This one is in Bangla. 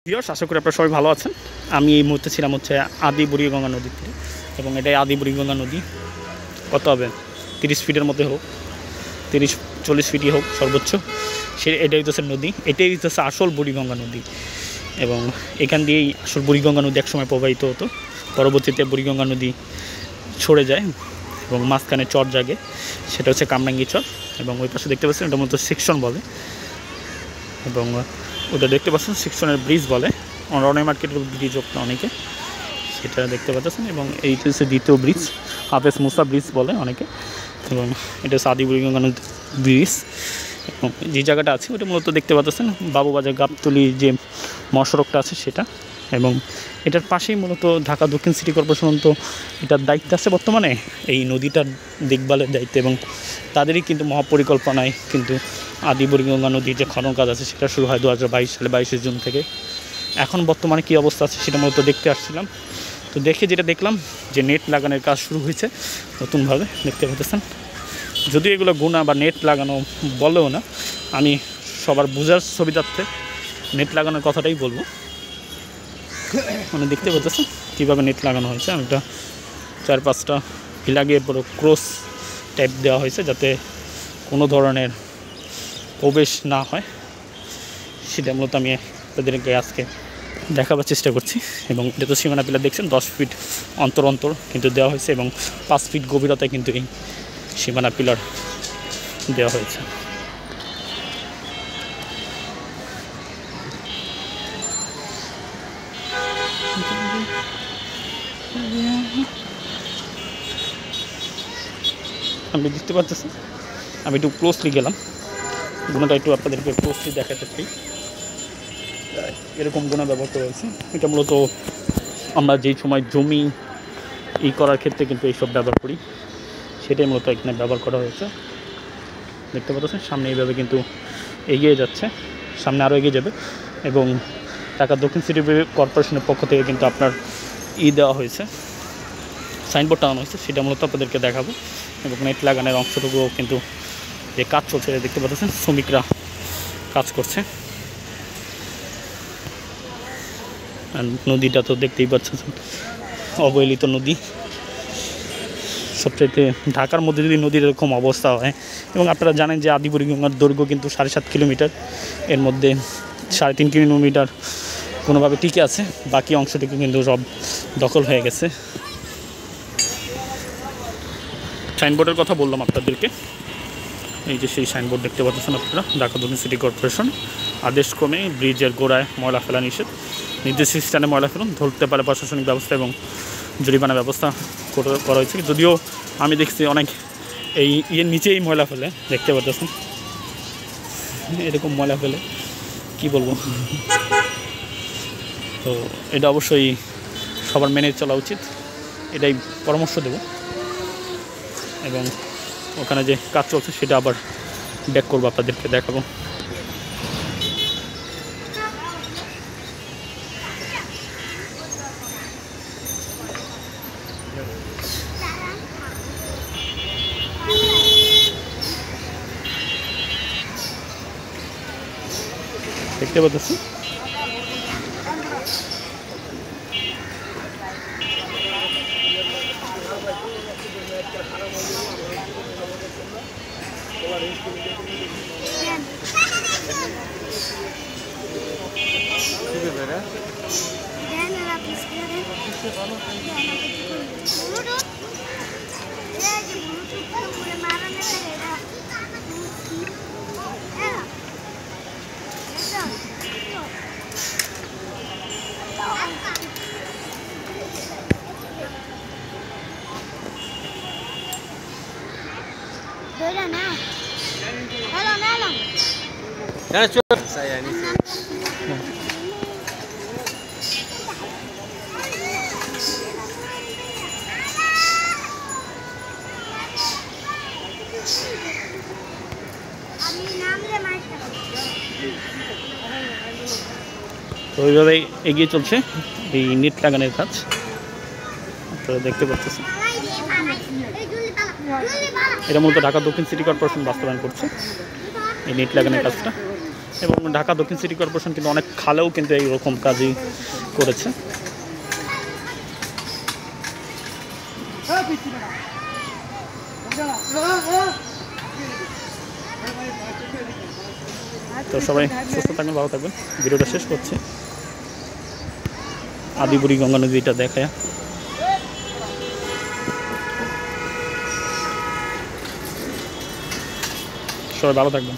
ভিউয়ার্স, আশা করি আপনারা সবাই ভালো আছেন। আমি এই মুহূর্তে ছিলাম হচ্ছে আদি বুড়িগঙ্গা নদীর তীরে, এবং এটাই আদি বুড়িগঙ্গা নদী। কত হবে 30 ফিটের মধ্যে হোক, 30-40 ফিটই হোক সর্বোচ্চ, এটাই হচ্ছে নদী। এটাই হচ্ছে আসল বুড়িগঙ্গা নদী, এবং এখান দিয়েই আসল বুড়িগঙ্গা নদী একসময় প্রবাহিত হতো। পরবর্তীতে বুড়িগঙ্গা নদী ছড়ে যায় এবং মাঝখানে চর জাগে, সেটা হচ্ছে কামরাঙ্গি চর। এবং ওই পাশে দেখতে পাচ্ছেন এটা মূলত সেকশন বলে, এবং ওটা দেখতে পাচ্ছেন সেকশনের ব্রিজ বলে, রনে মার্কেটের ব্রিজ অনেকে সেটা দেখতে পাচ্ছেন। এবং এইটা হচ্ছে দ্বিতীয় ব্রিজ, হাফেজ মুসা ব্রিজ বলে অনেকে, এবং এটা হচ্ছে আদি বুড়িগঙ্গা নদী ব্রিজ। এবং যে জায়গাটা আছে ওটা মূলত দেখতে পাচ্ছেন বাবুবাজার গাবতলি যে মহাসড়কটা আছে সেটা, এবং এটার পাশেই মূলত ঢাকা দক্ষিণ সিটি কর্পোরেশন তো এটার দায়িত্ব আছে বর্তমানে এই নদীটার দেখভালের দায়িত্ব, এবং তাদেরই কিন্তু মহাপরিকল্পনায় কিন্তু আদি বুড়িগঙ্গা নদীর যে খনন কাজ আছে সেটা শুরু হয় 2022 সালে 22শে জুন থেকে। এখন বর্তমানে কী অবস্থা আছে সেটা মূলত দেখতে আসছিলাম। তো দেখে যেটা দেখলাম যে নেট লাগানোর কাজ শুরু হয়েছে নতুনভাবে, দেখতে পাচ্ছেন। যদিও এগুলো গুণা বা নেট লাগানো বলেও না, আমি সবার বোঝার সুবিধার্থে নেট লাগানোর কথাটাই বলবো। মানে দেখতে পাচ্ছেন কীভাবে নেট লাগানো হয়েছে। আমি একটা 4-5টা লাগিয়ে পুরো ক্রস টাইপ দেওয়া হয়েছে যাতে কোনো ধরনের প্রবেশ না হয়, সেটা মূলত আমি তাদেরকে আজকে দেখাবার চেষ্টা করছি। এবং এটা তো সীমানা পিলার দেখছেন 10 ফিট অন্তর অন্তর কিন্তু দেওয়া হয়েছে, এবং 5 ফিট গভীরতায় কিন্তু এই সীমানা পিলার দেওয়া হয়েছে। আপনি দেখতে পাচ্ছেন, আমি একটু ক্লোজলি গেলাম, গুণাটা একটু আপনাদেরকে ক্লোজলি দেখাতে চাই। এরকম গুণা ব্যবহার করা হয়েছে। এটা মূলত আমরা যেই সময় জমি করার ক্ষেত্রে কিন্তু এইসব ব্যবহার করি, সেটাই মূলত এখানে ব্যবহার করা হয়েছে। দেখতে পাচ্ছেন সামনে এইভাবে কিন্তু এগিয়ে যাচ্ছে, সামনে আরও এগিয়ে যাবে। এবং ঢাকা দক্ষিণ সিটি কর্পোরেশনের পক্ষ থেকে কিন্তু আপনার দেওয়া হয়েছে, সাইনবোর্ড টানানো হয়েছে, সেটা মূলত আপনাদেরকে দেখাবো। এবং নেট লাগানোর অংশটুকুও কিন্তু যে কাজ চলছে দেখতে পাচ্ছেন, শ্রমিকরা কাজ করছে। আর নদীটা তো দেখতেই পাচ্ছেন অবহেলিত নদী। সবচাইতে ঢাকার মধ্যে যদি নদীর এরকম অবস্থা হয়, এবং আপনারা জানেন যে আদি বুড়িগঙ্গার দৈর্ঘ্য কিন্তু 7.5 কিলোমিটার, এর মধ্যে 3.5 কিলোমিটার কোনোভাবে টিকে আছে, বাকি অংশটুকু কিন্তু সব দখল হয়ে গেছে। সাইনবোর্ডের কথা বললাম আপনাদেরকে, এই যে সেই সাইনবোর্ড দেখতে পাচ্ছেন আপনারা, ঢাকা দক্ষিণ সিটি কর্পোরেশন আদেশক্রমে ব্রিজের গোড়ায় ময়লা ফেলা নিষেধ, নির্দিষ্ট স্থানে ময়লা ফেলুন, ধরতে পারে প্রশাসনিক ব্যবস্থা এবং জরিমানা ব্যবস্থা করা হয়েছে। যদিও আমি দেখছি অনেক এই নিচেই ময়লা ফেলে, দেখতে পাচ্ছেন এরকম ময়লা ফেলে, কি বলবো। তো এটা অবশ্যই সবার মেনে চলা উচিত, এটাই পরামর্শ দেব। এবং ওখানে যে কাজ চলছে সেটা আবার ব্যাক করবো, আপনাদেরকে দেখাবো। দেখতে পাচ্ছি saya ini তো ওইভাবে এগিয়ে চলছে এই নেট লাগানোর কাজ, আপনারা দেখতে পাচ্ছেন। এটা মূলত ঢাকা দক্ষিণ সিটি কর্পোরেশন বাস্তবায়ন করছে এই নেট লাগানোর কাজটা। এবং ঢাকা দক্ষিণ সিটি কর্পোরেশন কিন্তু অনেক খালেও কিন্তু এইরকম কাজই করেছে। তো সবাই সুস্থ থাকবেন, ভালো থাকবেন। ভিডিওটা শেষ করছি আদিবুড়ি গঙ্গা নদীটা দেখায়। সবাই ভালো থাকবেন।